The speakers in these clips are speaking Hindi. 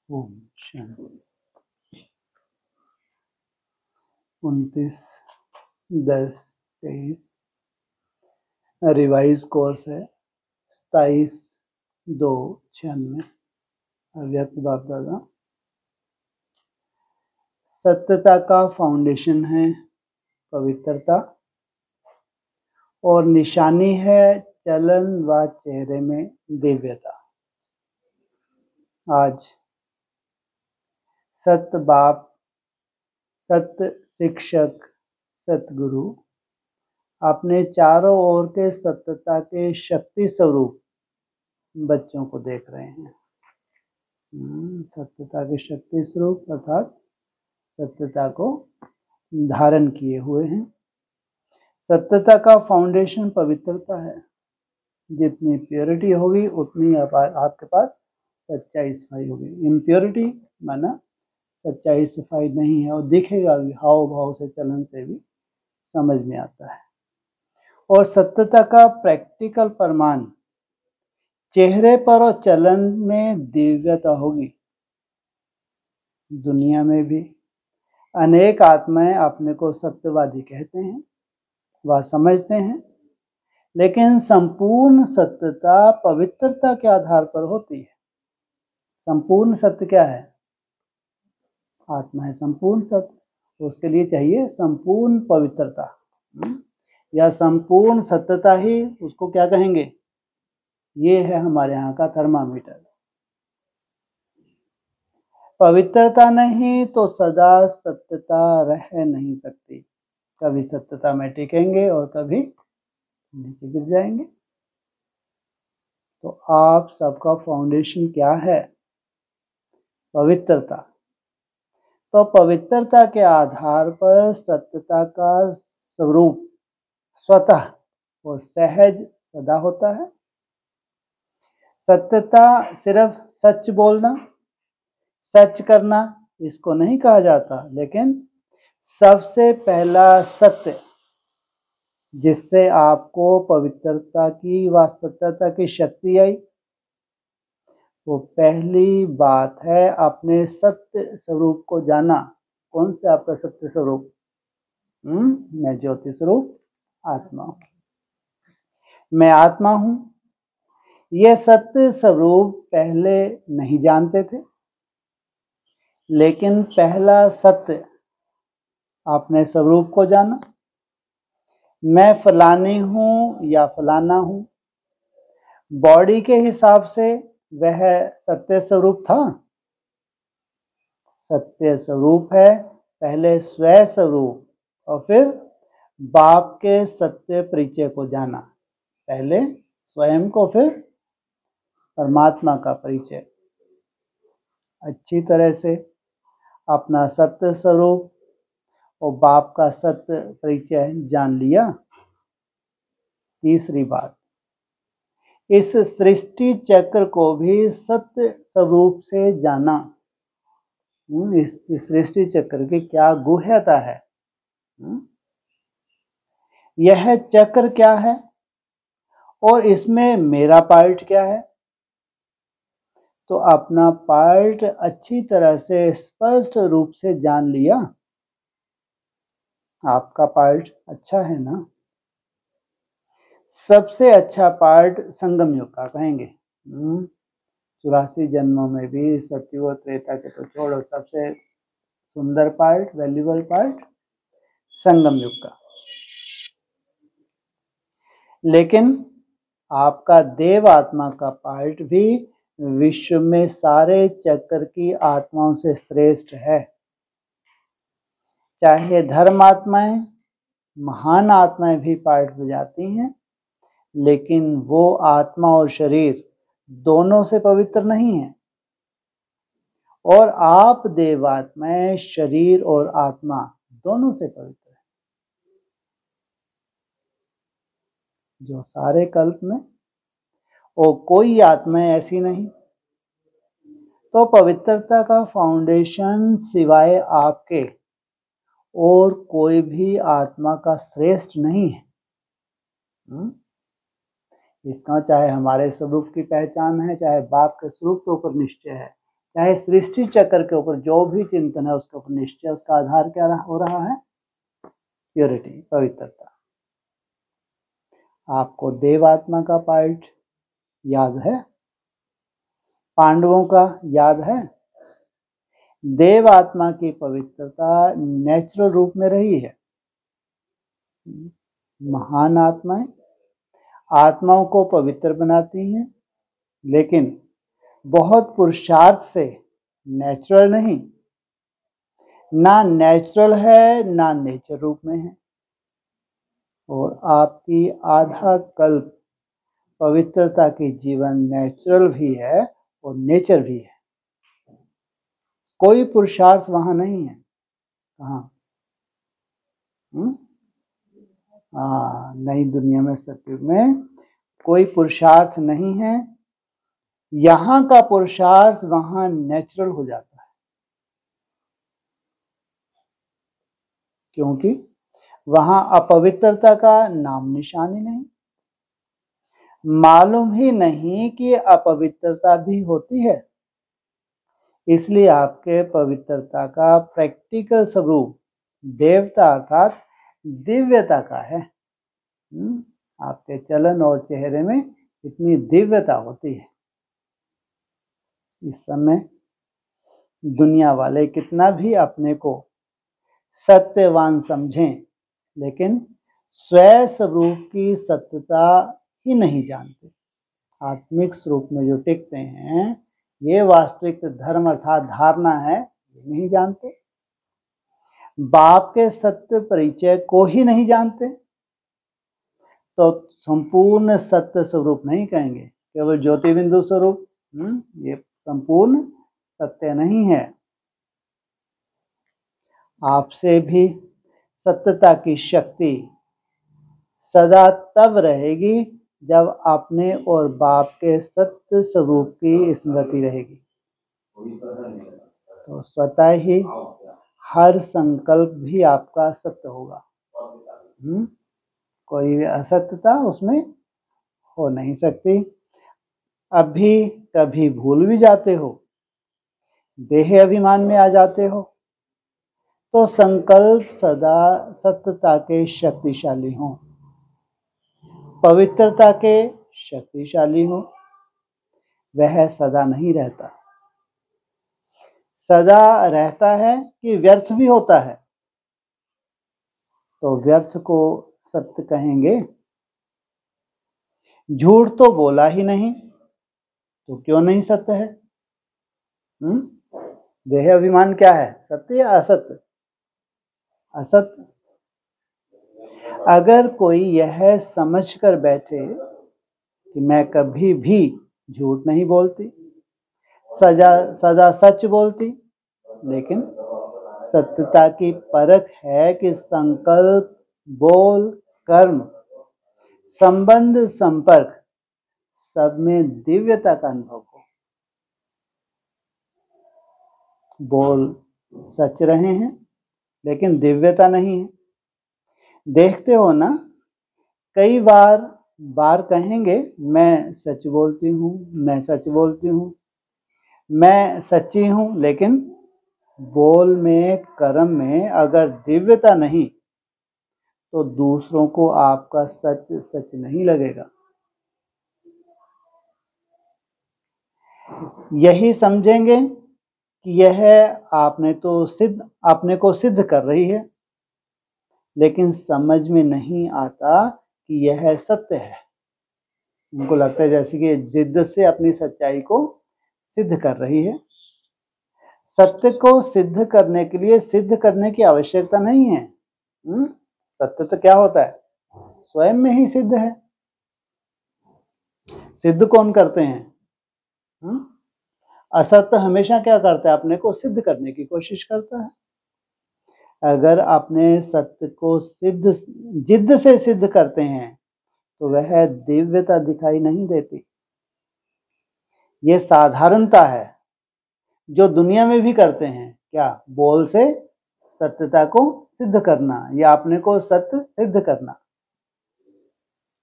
ओम शांति। 29/10/23 रिवाइज कोर्स है। 27/2/96 अव्यक्त बाप दादा। सत्यता का फाउंडेशन है पवित्रता और निशानी है चलन व चेहरे में दिव्यता। आज सत्य बाप, सत्य शिक्षक, सतगुरु अपने चारों ओर के सत्यता के शक्ति स्वरूप बच्चों को देख रहे हैं। सत्यता के शक्ति स्वरूप अर्थात सत्यता को धारण किए हुए हैं। सत्यता का फाउंडेशन पवित्रता है। जितनी प्योरिटी होगी उतनी आपके पास सच्चाई सफाई होगी। इम्प्योरिटी माना सच्चाई सफाई नहीं है और दिखेगा भी, हाव भाव से चलन से भी समझ में आता है। और सत्यता का प्रैक्टिकल प्रमाण चेहरे पर और चलन में दिव्यता होगी। दुनिया में भी अनेक आत्माएं अपने को सत्यवादी कहते हैं, वह समझते हैं, लेकिन संपूर्ण सत्यता पवित्रता के आधार पर होती है। संपूर्ण सत्य क्या है? आत्मा है संपूर्ण सत्य। तो उसके लिए चाहिए संपूर्ण पवित्रता या संपूर्ण सत्यता ही उसको क्या कहेंगे? ये है हमारे यहाँ का थर्मामीटर। पवित्रता नहीं तो सदा सत्यता रह नहीं सकती। कभी सत्यता में टिकेंगे और कभी नीचे गिर जाएंगे। तो आप सबका फाउंडेशन क्या है? पवित्रता। तो पवित्रता के आधार पर सत्यता का स्वरूप स्वतः और सहज सदा होता है। सत्यता सिर्फ सच बोलना, सच करना इसको नहीं कहा जाता, लेकिन सबसे पहला सत्य जिससे आपको पवित्रता की वास्तविकता की शक्ति आई, वो पहली बात है अपने सत्य स्वरूप को जाना। कौन से आपका सत्य स्वरूप? मैं ज्योति स्वरूप आत्मा हूं, मैं आत्मा हूं। ये सत्य स्वरूप पहले नहीं जानते थे, लेकिन पहला सत्य अपने स्वरूप को जाना। मैं फलानी हूं या फलाना हूं, बॉडी के हिसाब से वह सत्य स्वरूप था। सत्य स्वरूप है पहले स्व स्वरूप और फिर बाप के सत्य परिचय को जाना। पहले स्वयं को, फिर परमात्मा का परिचय। अच्छी तरह से अपना सत्य स्वरूप और बाप का सत्य परिचय जान लिया। तीसरी बात, इस सृष्टि चक्र को भी सत्य स्वरूप से जाना। इस सृष्टि चक्र की क्या गुह्यता है, यह चक्र क्या है और इसमें मेरा पार्ट क्या है। तो अपना पार्ट अच्छी तरह से स्पष्ट रूप से जान लिया। आपका पार्ट अच्छा है ना? सबसे अच्छा पार्ट संगम युग का कहेंगे। 84 जन्मों में भी सत्युग और त्रेता के तो छोड़ो, सबसे सुंदर पार्ट, वैल्यूबल पार्ट संगम युग का। लेकिन आपका देव आत्मा का पार्ट भी विश्व में सारे चक्र की आत्माओं से श्रेष्ठ है। चाहे धर्म आत्माएं, महान आत्माएं भी पार्ट बजाती हैं, लेकिन वो आत्मा और शरीर दोनों से पवित्र नहीं है। और आप देवात्माएं शरीर और आत्मा दोनों से पवित्र है। जो सारे कल्प में और कोई आत्मा ऐसी नहीं। तो पवित्रता का फाउंडेशन सिवाय आपके और कोई भी आत्मा का श्रेष्ठ नहीं है। इसका चाहे हमारे स्वरूप की पहचान है, चाहे बाप के स्वरूप के ऊपर निश्चय है, चाहे सृष्टि चक्र के ऊपर जो भी चिंतन है उसके ऊपर निश्चय, उसका आधार क्या हो रहा है? प्योरिटी, पवित्रता। आपको देवात्मा का पार्ट याद है? पांडवों का याद है? देवात्मा की पवित्रता नेचुरल रूप में रही है। महान आत्माएं आत्माओं को पवित्र बनाती हैं, लेकिन बहुत पुरुषार्थ से, नेचुरल नहीं। ना नेचुरल है ना नेचर रूप में है। और आपकी आधा कल्प पवित्रता की जीवन नेचुरल भी है और नेचर भी है। कोई पुरुषार्थ वहां नहीं है। कहाँ? नई दुनिया में, सतयुग में कोई पुरुषार्थ नहीं है। यहाँ का पुरुषार्थ वहां नेचुरल हो जाता है, क्योंकि वहां अपवित्रता का नाम निशान ही नहीं। मालूम ही नहीं कि अपवित्रता भी होती है। इसलिए आपके पवित्रता का प्रैक्टिकल स्वरूप देवता अर्थात दिव्यता का है। आपके चलन और चेहरे में इतनी दिव्यता होती है। इस समय दुनिया वाले कितना भी अपने को सत्यवान समझें, लेकिन स्वयं स्वरूप की सत्यता ही नहीं जानते। आत्मिक स्वरूप में जो टिकते हैं, ये वास्तविक धर्म अर्थात धारणा है, ये नहीं जानते। बाप के सत्य परिचय को ही नहीं जानते, तो संपूर्ण सत्य स्वरूप नहीं कहेंगे, केवल ज्योति बिंदु स्वरूप। ये संपूर्ण सत्य नहीं है। आपसे भी सत्यता की शक्ति सदा तब रहेगी जब अपने और बाप के सत्य स्वरूप की स्मृति रहेगी। तो स्वतः ही हर संकल्प भी आपका सत्य होगा। कोई असत्यता उसमें हो नहीं सकती। अभी कभी भूल भी जाते हो, देह अभिमान में आ जाते हो, तो संकल्प सदा सत्यता के शक्तिशाली हों, पवित्रता के शक्तिशाली हों। वह सदा नहीं रहता। सदा रहता है कि व्यर्थ भी होता है। तो व्यर्थ को सत्य कहेंगे? झूठ तो बोला ही नहीं, तो क्यों नहीं सत्य है? देह अभिमान क्या है, सत्य या असत्य? असत्य। अगर कोई यह समझ कर बैठे कि मैं कभी भी झूठ नहीं बोलती, सदा सच बोलती, लेकिन सत्यता की परख है कि संकल्प, बोल, कर्म, संबंध, संपर्क सब में दिव्यता का अनुभव हो। बोल सच रहे हैं, लेकिन दिव्यता नहीं है। देखते हो ना, कई बार कहेंगे मैं सच बोलती हूँ, मैं सच बोलती हूँ, मैं सच्ची हूँ, लेकिन बोल में, कर्म में अगर दिव्यता नहीं, तो दूसरों को आपका सच सच नहीं लगेगा। यही समझेंगे कि यह आपने को सिद्ध कर रही है, लेकिन समझ में नहीं आता कि यह सत्य है। उनको लगता है जैसे कि जिद्द से अपनी सच्चाई को सिद्ध कर रही है। सत्य को सिद्ध करने के लिए सिद्ध करने की आवश्यकता नहीं है। सत्य तो क्या होता है, स्वयं में ही सिद्ध है। सिद्ध कौन करते हैं? असत्य हमेशा क्या करता है, अपने को सिद्ध करने की कोशिश करता है। अगर अपने सत्य को जिद्द से सिद्ध करते हैं, तो वह दिव्यता दिखाई नहीं देती। ये साधारणता है जो दुनिया में भी करते हैं। क्या? बोल से सत्यता को सिद्ध करना या अपने को सत्य सिद्ध करना।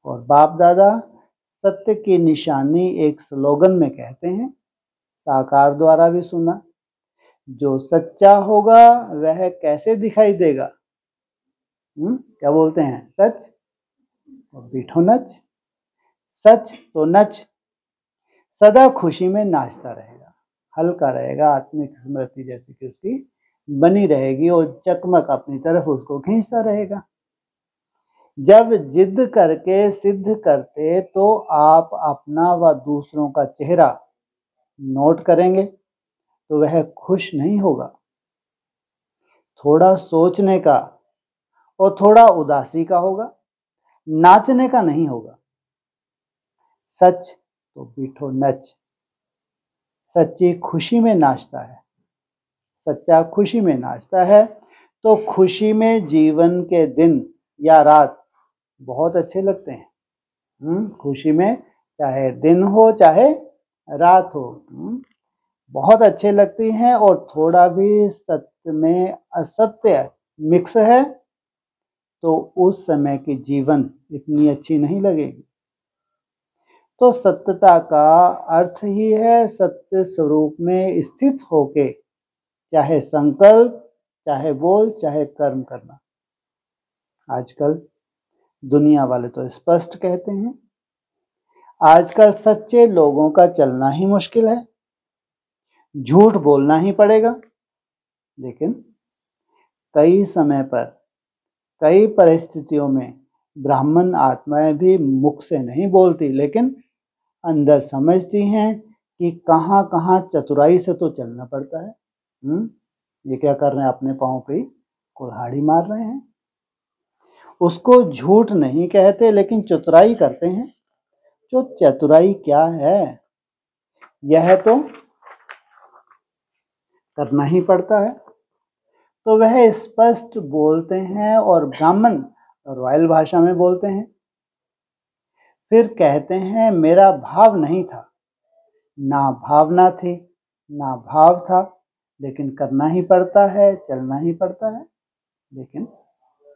और बाप दादा सत्य की निशानी एक स्लोगन में कहते हैं, साकार द्वारा भी सुना। जो सच्चा होगा वह कैसे दिखाई देगा? क्या बोलते हैं? सच तो बीठो नच, सच तो नच, सदा खुशी में नाचता रहेगा, हल्का रहेगा, आत्मिक स्मृति जैसे कि उसकी बनी रहेगी और चकमक अपनी तरफ उसको खींचता रहेगा। जब जिद करके सिद्ध करते तो आप अपना व दूसरों का चेहरा नोट करेंगे तो वह खुश नहीं होगा। थोड़ा सोचने का और थोड़ा उदासी का होगा, नाचने का नहीं होगा। सच तो बीठो नच, सच्ची खुशी में नाचता है, सच्चा खुशी में नाचता है। तो खुशी में जीवन के दिन या रात बहुत अच्छे लगते हैं। खुशी में चाहे दिन हो चाहे रात हो, बहुत अच्छे लगती हैं। और थोड़ा भी सत्य में असत्य मिक्स है तो उस समय की जीवन इतनी अच्छी नहीं लगेगी। तो सत्यता का अर्थ ही है सत्य स्वरूप में स्थित होके चाहे संकल्प, चाहे बोल, चाहे कर्म करना। आजकल दुनिया वाले तो स्पष्ट कहते हैं, आजकल सच्चे लोगों का चलना ही मुश्किल है, झूठ बोलना ही पड़ेगा। लेकिन कई समय पर, कई परिस्थितियों में ब्राह्मण आत्माएं भी मुख से नहीं बोलती, लेकिन अंदर समझती हैं कि कहाँ कहाँ चतुराई से तो चलना पड़ता है। ये क्या कर रहे हैं? अपने पाँव पे कुल्हाड़ी मार रहे हैं। उसको झूठ नहीं कहते लेकिन चतुराई करते हैं। जो चतुराई क्या है, यह तो करना ही पड़ता है। तो वह स्पष्ट बोलते हैं और ब्राह्मण रॉयल भाषा में बोलते हैं। फिर कहते हैं मेरा भाव नहीं था, ना भावना थी ना भाव था, लेकिन करना ही पड़ता है, चलना ही पड़ता है। लेकिन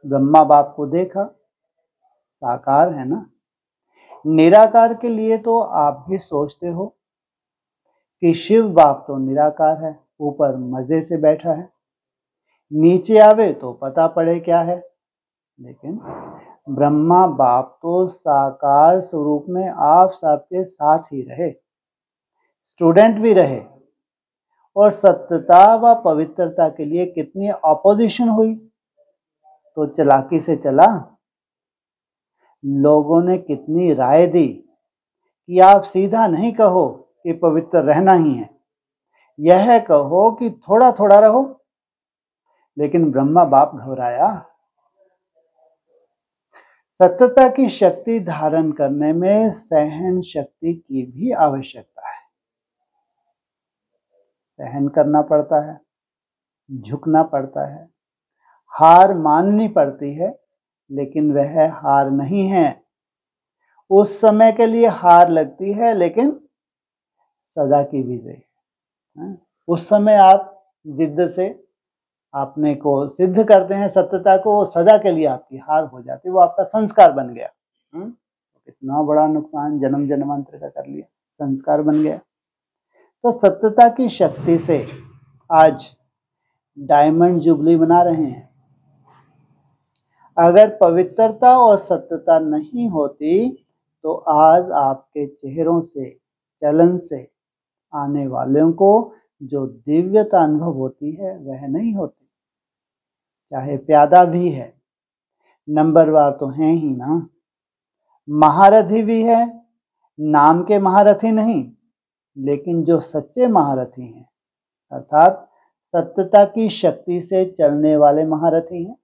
ब्रह्मा बाप को देखा, साकार है ना। निराकार के लिए तो आप भी सोचते हो कि शिव बाप तो निराकार है, ऊपर मजे से बैठा है, नीचे आवे तो पता पड़े क्या है। लेकिन ब्रह्मा बाप तो साकार स्वरूप में आप सबके साथ ही रहे, स्टूडेंट भी रहे। और सत्यता व पवित्रता के लिए कितनी अपोजिशन हुई, तो चालाकी से चला। लोगों ने कितनी राय दी कि आप सीधा नहीं कहो कि पवित्र रहना ही है, यह कहो कि थोड़ा थोड़ा रहो। लेकिन ब्रह्मा बाप घबराया। सत्यता की शक्ति धारण करने में सहन शक्ति की भी आवश्यकता है। सहन करना पड़ता है, झुकना पड़ता है, हार माननी पड़ती है। लेकिन वह हार नहीं है, उस समय के लिए हार लगती है लेकिन सदा की विजय है। उस समय आप जिद्द से अपने को सिद्ध करते हैं, सत्यता को, सदा के लिए आपकी हार हो जाती है, वो आपका संस्कार बन गया। कितना बड़ा नुकसान जन्म जन्मांतर का कर लिया, संस्कार बन गया। तो सत्यता की शक्ति से आज डायमंड जुबली बना रहे हैं। अगर पवित्रता और सत्यता नहीं होती तो आज आपके चेहरों से, चलन से आने वालों को जो दिव्यता अनुभव होती है वह नहीं होती। चाहे प्यादा भी है, नंबरवार तो हैं ही ना, महारथी भी है, नाम के महारथी नहीं, लेकिन जो सच्चे महारथी हैं, अर्थात सत्यता की शक्ति से चलने वाले महारथी हैं,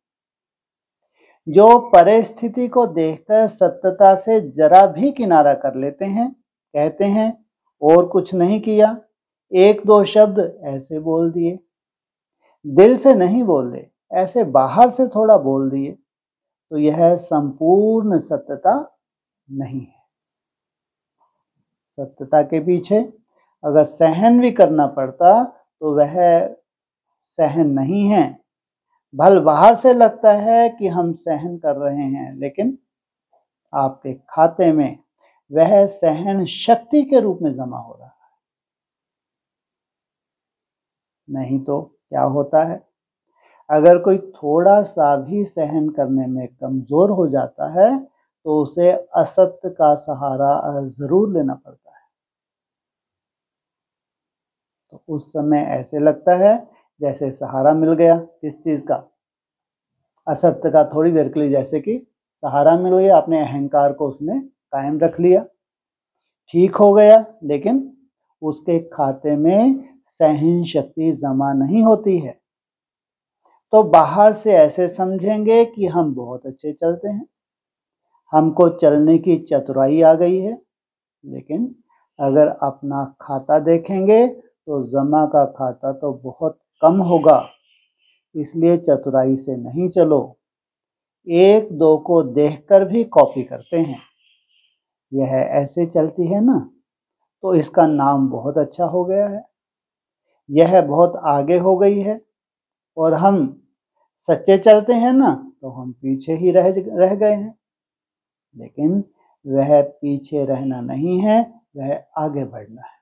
जो परिस्थिति को देखकर सत्यता से जरा भी किनारा कर लेते हैं, कहते हैं और कुछ नहीं किया, एक दो शब्द ऐसे बोल दिए, दिल से नहीं बोले, ऐसे बाहर से थोड़ा बोल दिए, तो यह संपूर्ण सत्यता नहीं है। सत्यता के पीछे अगर सहन भी करना पड़ता तो वह सहन नहीं है। भल बाहर से लगता है कि हम सहन कर रहे हैं, लेकिन आपके खाते में वह सहन शक्ति के रूप में जमा हो रहा है। नहीं तो क्या होता है, अगर कोई थोड़ा सा भी सहन करने में कमजोर हो जाता है तो उसे असत्य का सहारा जरूर लेना पड़ता है। तो उस समय ऐसे लगता है जैसे सहारा मिल गया। किस चीज का? असत्य का। थोड़ी देर के लिए जैसे कि सहारा मिल गया, अपने अहंकार को उसने कायम रख लिया, ठीक हो गया, लेकिन उसके खाते में सहन शक्ति जमा नहीं होती है। तो बाहर से ऐसे समझेंगे कि हम बहुत अच्छे चलते हैं, हमको चलने की चतुराई आ गई है, लेकिन अगर अपना खाता देखेंगे तो जमा का खाता तो बहुत कम होगा। इसलिए चतुराई से नहीं चलो। एक दो को देखकर भी कॉपी करते हैं, यह ऐसे चलती है ना, तो इसका नाम बहुत अच्छा हो गया है, यह बहुत आगे हो गई है, और हम सच्चे चलते हैं ना तो हम पीछे ही रह गए हैं। लेकिन वह पीछे रहना नहीं है, वह आगे बढ़ना है।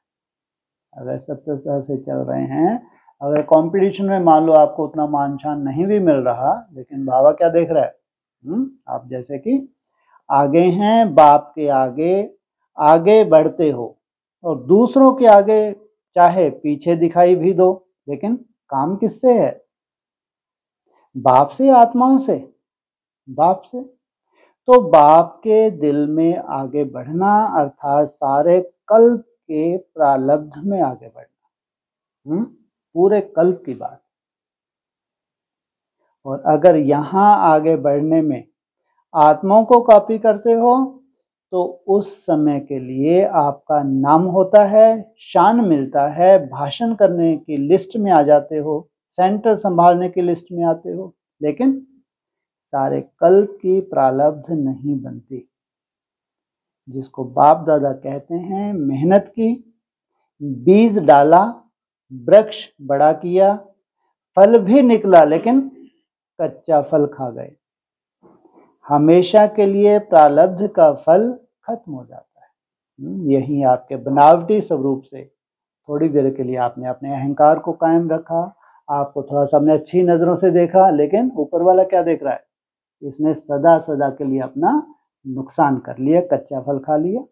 अगर सत्यता से चल रहे हैं, अगर कंपटीशन में मान लो आपको उतना मान शान नहीं भी मिल रहा, लेकिन बाबा क्या देख रहा है? आप जैसे कि आगे हैं, बाप के आगे आगे बढ़ते हो, और दूसरों के आगे चाहे पीछे दिखाई भी दो, लेकिन काम किससे है? बाप से, आत्माओं से, बाप से। तो बाप के दिल में आगे बढ़ना अर्थात सारे कल्प के प्रारब्ध में आगे बढ़ना, पूरे कल्प की बात। और अगर यहां आगे बढ़ने में आत्माओं को कॉपी करते हो तो उस समय के लिए आपका नाम होता है, शान मिलता है, भाषण करने की लिस्ट में आ जाते हो, सेंटर संभालने की लिस्ट में आते हो, लेकिन सारे कल्प की प्रारब्ध नहीं बनती। जिसको बाप दादा कहते हैं मेहनत की, बीज डाला, वृक्ष बड़ा किया, फल भी निकला, लेकिन कच्चा फल खा गए। हमेशा के लिए प्रारब्ध का फल खत्म हो जाता है। यही आपके बनावटी स्वरूप से थोड़ी देर के लिए आपने अपने अहंकार को कायम रखा, आपको थोड़ा सा हमने अच्छी नजरों से देखा, लेकिन ऊपर वाला क्या देख रहा है? इसने सदा सदा के लिए अपना नुकसान कर लिया, कच्चा फल खा लिया।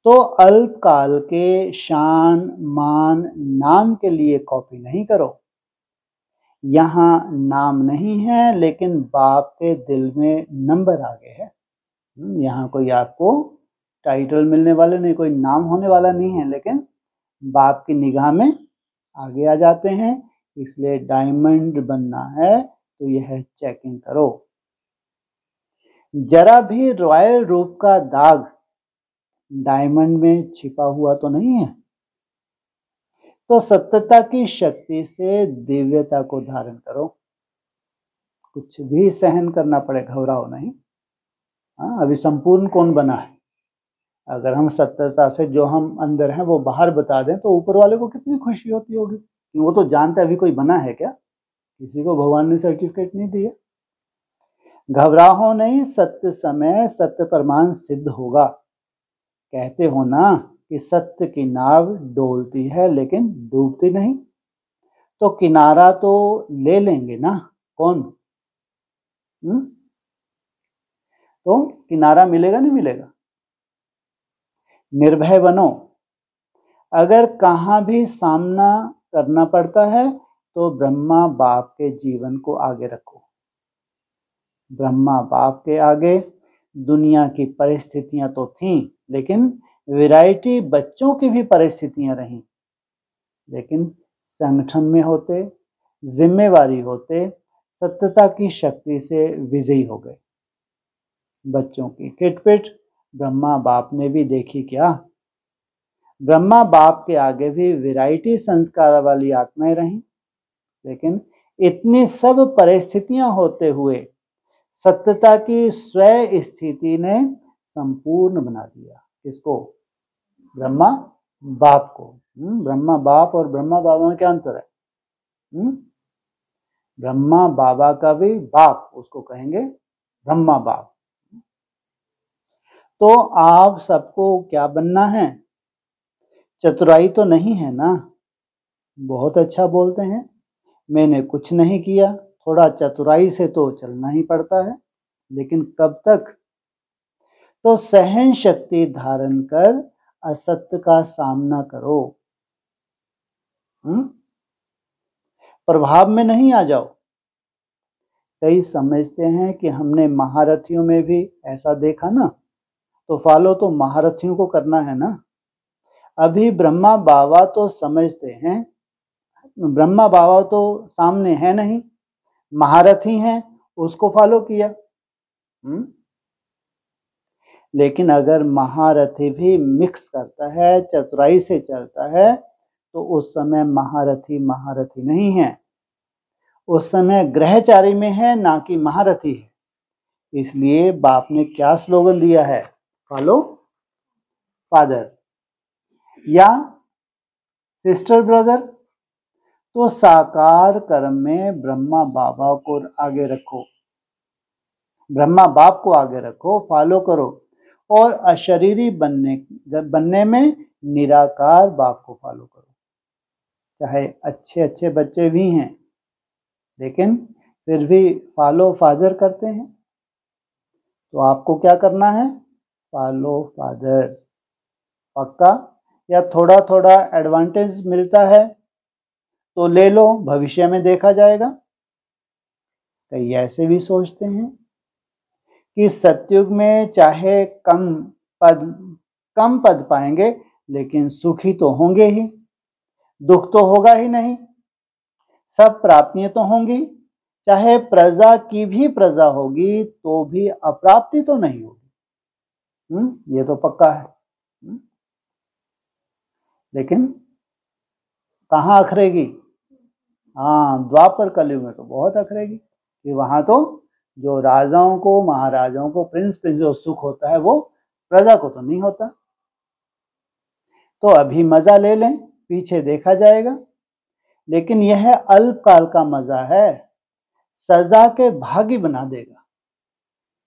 तो अल्पकाल के शान मान नाम के लिए कॉपी नहीं करो। यहाँ नाम नहीं है, लेकिन बाप के दिल में नंबर आगे है। यहाँ कोई आपको टाइटल मिलने वाले नहीं, कोई नाम होने वाला नहीं है, लेकिन बाप की निगाह में आगे आ जाते हैं। इसलिए डायमंड बनना है तो यह चेकिंग करो। जरा भी रॉयल रूप का दाग डायमंड में छिपा हुआ तो नहीं है। तो सत्यता की शक्ति से दिव्यता को धारण करो, कुछ भी सहन करना पड़े, घबराओ नहीं। अभी संपूर्ण कौन बना है? अगर हम सत्यता से जो हम अंदर हैं वो बाहर बता दें तो ऊपर वाले को कितनी खुशी होती होगी। वो तो जानता है अभी कोई बना है क्या? किसी को भगवान ने सर्टिफिकेट नहीं दिया। घबराओ नहीं, सत्य समय सत्य प्रमाण सिद्ध होगा। कहते हो ना कि सत्य की नाव डोलती है लेकिन डूबती नहीं, तो किनारा तो ले लेंगे ना। कौन? तो किनारा मिलेगा नहीं मिलेगा? निर्भय बनो। अगर कहाँ भी सामना करना पड़ता है तो ब्रह्मा बाप के जीवन को आगे रखो। ब्रह्मा बाप के आगे दुनिया की परिस्थितियां तो थीं, लेकिन वैरायटी बच्चों की भी परिस्थितियां रहीं। लेकिन संगठन में होते, जिम्मेवारी होते, सत्यता की शक्ति से विजयी हो गए। बच्चों की किटपिट ब्रह्मा बाप ने भी देखी क्या? ब्रह्मा बाप के आगे भी वैरायटी संस्कार वाली आत्माएं रहीं, लेकिन इतनी सब परिस्थितियां होते हुए सत्यता की स्वयं स्थिति ने संपूर्ण बना दिया। किसको? ब्रह्मा बाप को। ब्रह्मा बाप और ब्रह्मा बाबा में क्या अंतर है? ब्रह्मा बाबा का भी बाप, उसको कहेंगे ब्रह्मा बाप। तो आप सबको क्या बनना है? चतुराई तो नहीं है ना? बहुत अच्छा बोलते हैं, मैंने कुछ नहीं किया, थोड़ा चतुराई से तो चलना ही पड़ता है, लेकिन कब तक? तो सहन शक्ति धारण कर असत्य का सामना करो। प्रभाव में नहीं आ जाओ। कई समझते हैं कि हमने महारथियों में भी ऐसा देखा ना, तो फॉलो तो महारथियों को करना है ना। अभी ब्रह्मा बाबा तो समझते हैं, ब्रह्मा बाबा तो सामने है नहीं, महारथी हैं, उसको फॉलो किया। लेकिन अगर महारथी भी मिक्स करता है, चतुराई से चलता है, तो उस समय महारथी महारथी नहीं है, उस समय ग्रहचारी में है, ना कि महारथी है। इसलिए बाप ने क्या स्लोगन दिया है? फॉलो फादर या सिस्टर ब्रदर। तो साकार कर्म में ब्रह्मा बाबा को आगे रखो, ब्रह्मा बाप को आगे रखो, फॉलो करो, और अशरीरी बनने में निराकार बाप को फॉलो करो। चाहे अच्छे अच्छे बच्चे भी हैं, लेकिन फिर भी फॉलो फादर करते हैं, तो आपको क्या करना है? Follow father. पक्का? या थोड़ा थोड़ा एडवांटेज मिलता है तो ले लो, भविष्य में देखा जाएगा। कई ऐसे भी सोचते हैं कि सतयुग में चाहे कम पद पाएंगे, लेकिन सुखी तो होंगे ही, दुख तो होगा ही नहीं, सब प्राप्तियां तो होंगी, चाहे प्रजा की भी प्रजा होगी तो भी अप्राप्ति तो नहीं होगी। ये तो पक्का है। लेकिन कहाँ अखरेगी? हाँ, द्वापर कलयुग में तो बहुत अखरेगी, कि वहां तो जो राजाओं को, महाराजाओं को, प्रिंस जो सुख होता है वो प्रजा को तो नहीं होता। तो अभी मजा ले लें, पीछे देखा जाएगा। लेकिन यह अल्पकाल का मजा है, सजा के भागी बना देगा।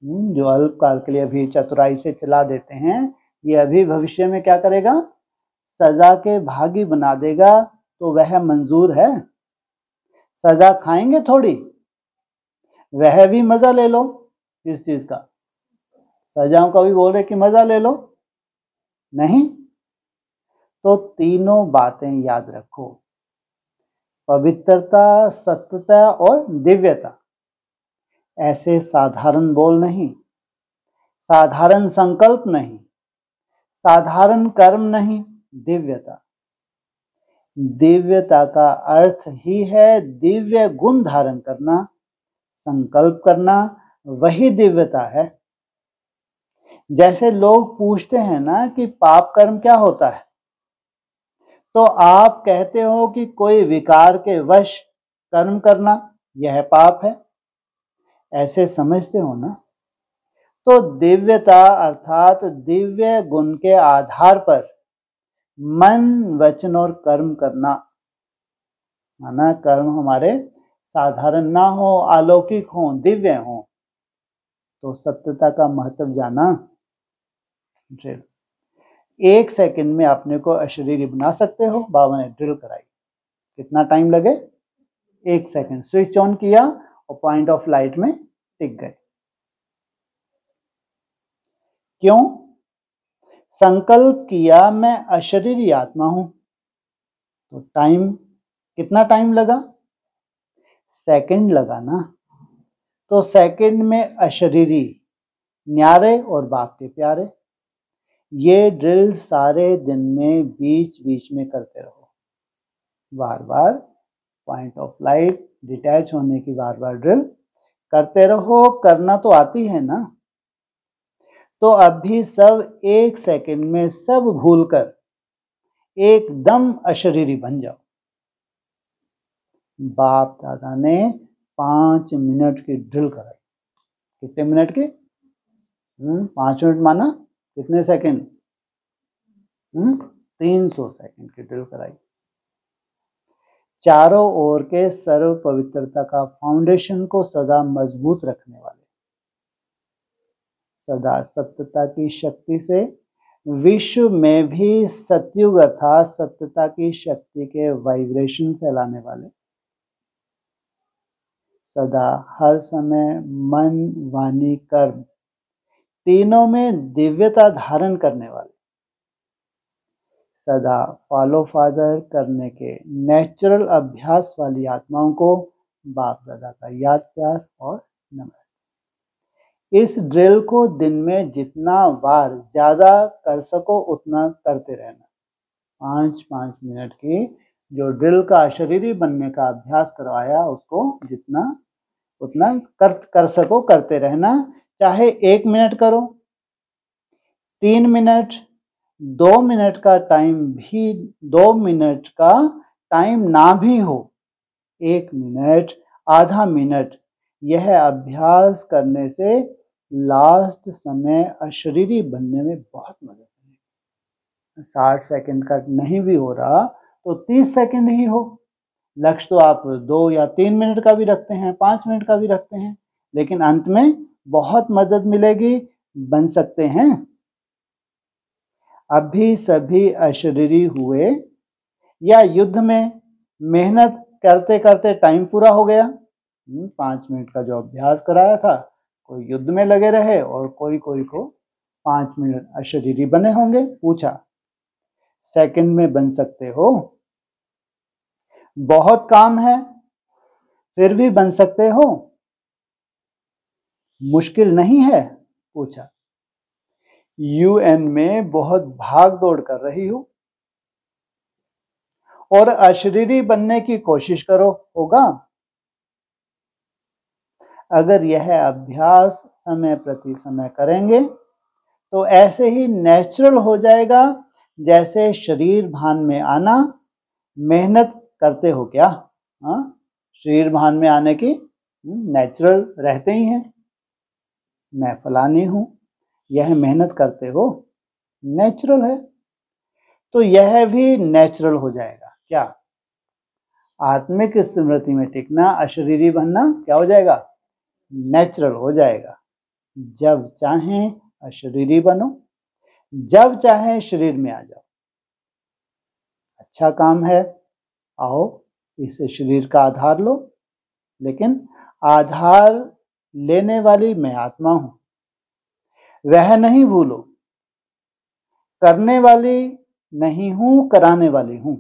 जो अल्पकाल के लिए अभी चतुराई से चला देते हैं, ये अभी भविष्य में क्या करेगा? सजा के भागी बना देगा। तो वह मंजूर है? सजा खाएंगे थोड़ी, वह भी मजा ले लो। किस चीज का? सजाओं का भी बोल रहे कि मजा ले लो, नहीं। तो तीनों बातें याद रखो, पवित्रता, सत्यता और दिव्यता। ऐसे साधारण बोल नहीं, साधारण संकल्प नहीं, साधारण कर्म नहीं, दिव्यता। दिव्यता का अर्थ ही है दिव्य गुण धारण करना, संकल्प करना, वही दिव्यता है। जैसे लोग पूछते हैं ना कि पाप कर्म क्या होता है, तो आप कहते हो कि कोई विकार के वश कर्म करना, यह पाप है, ऐसे समझते हो ना। तो दिव्यता अर्थात दिव्य गुण के आधार पर मन, वचन और कर्म करना, माना कर्म हमारे साधारण ना हो, अलौकिक हो, दिव्य हो। तो सत्यता का महत्व जाना। 1 सेकंड में अपने को अशरीरी बना सकते हो, बाबा ने ड्रिल कराई। कितना टाइम लगे? 1 सेकंड। स्विच ऑन किया और पॉइंट ऑफ लाइट में टिक गए। क्यों? संकल्प किया मैं अशरीरी आत्मा हूं। तो टाइम, कितना टाइम लगा? सेकंड लगा ना। तो सेकंड में अशरीरी, न्यारे और बाप के प्यारे। ये ड्रिल सारे दिन में बीच बीच में करते रहो, बार बार पॉइंट ऑफ लाइट डिटैच होने की बार बार ड्रिल करते रहो। करना तो आती है ना। तो अभी सब 1 सेकंड में सब भूलकर एकदम अशरीरी बन जाओ। बाप दादा ने 5 मिनट की ड्रिल कराई। कितने मिनट की? 5 मिनट माना कितने सेकंड? 300 सेकंड की ड्रिल कराई। चारों ओर के सर्व पवित्रता का फाउंडेशन को सदा मजबूत रखने वाले सदा सत्यता की शक्ति से विश्व में भी सतयुग अर्थात सत्यता की शक्ति के वाइब्रेशन फैलाने वाले, सदा हर समय मन वाणी कर्म तीनों में दिव्यता धारण करने वाले, सदा फॉलो फादर करने के नेचुरल अभ्यास वाली आत्माओं को बाप दादा का याद प्यार और नमस्ते। इस ड्रिल को दिन में जितना बार ज्यादा कर सको उतना करते रहना। 5-5 मिनट की जो ड्रिल का शरीरी बनने का अभ्यास करवाया उसको जितना उतना कर सको करते रहना। चाहे 1 मिनट करो, 3 मिनट, 2 मिनट का टाइम भी, 2 मिनट का टाइम ना भी हो, 1 मिनट, आधा मिनट, यह अभ्यास करने से लास्ट समय अशरीरी बनने में बहुत मदद मिलेगी। 60 सेकंड का नहीं भी हो रहा तो 30 सेकंड ही हो। लक्ष्य तो आप 2 या 3 मिनट का भी रखते हैं, 5 मिनट का भी रखते हैं, लेकिन अंत में बहुत मदद मिलेगी, बन सकते हैं। अभी सभी अशरीरी हुए या युद्ध में मेहनत करते करते टाइम पूरा हो गया। 5 मिनट का जो अभ्यास कराया था, कोई युद्ध में लगे रहे और कोई को 5 मिनट अशरीरी बने होंगे। पूछा सेकंड में बन सकते हो? बहुत काम है फिर भी बन सकते हो? मुश्किल नहीं है? पूछा। यूएन में बहुत भाग दौड़ कर रही हूं और अशरीरी बनने की कोशिश करो, होगा? अगर यह अभ्यास समय प्रति समय करेंगे तो ऐसे ही नेचुरल हो जाएगा जैसे शरीर भान में आना। मेहनत करते हो क्या? शरीर भान में आने की नेचुरल रहते ही हैं। मैं फलानी हूं, यह मेहनत करते हो, नेचुरल है। तो यह भी नेचुरल हो जाएगा। क्या? आत्मिक स्मृति में टिकना, अशरीरी बनना क्या हो जाएगा? नेचुरल हो जाएगा। जब चाहें अशरीरी बनो, जब चाहें शरीर में आ जाओ। अच्छा काम है, आओ इस शरीर का आधार लो, लेकिन आधार लेने वाली मैं आत्मा हूं, वह नहीं भूलो। करने वाली नहीं हूं, कराने वाली हूं।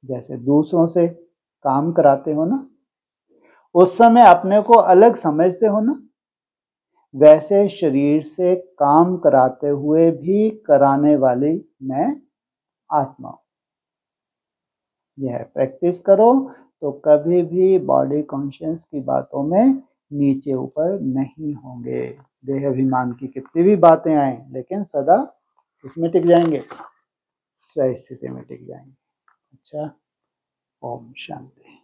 जैसे दूसरों से काम कराते हो ना, उस समय अपने को अलग समझते हो ना, वैसे शरीर से काम कराते हुए भी कराने वाली मैं आत्मा हूं। यह प्रैक्टिस करो तो कभी भी बॉडी कॉन्शियस की बातों में नीचे ऊपर नहीं होंगे। देह अभिमान की कितनी भी बातें आए लेकिन सदा इसमें टिक जाएंगे, स्वस्थिति में टिक जाएंगे। अच्छा, ओम शांति।